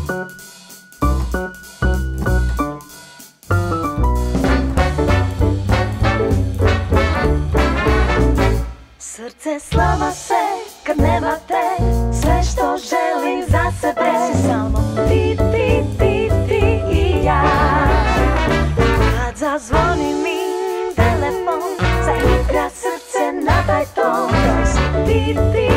Srce slama se kad nemate, sve što želim za sebe si samo ti, ti, ti, ti i ja. Kad zazvoni mi telefon, zaigra srce na taj ton, to si ti, ti,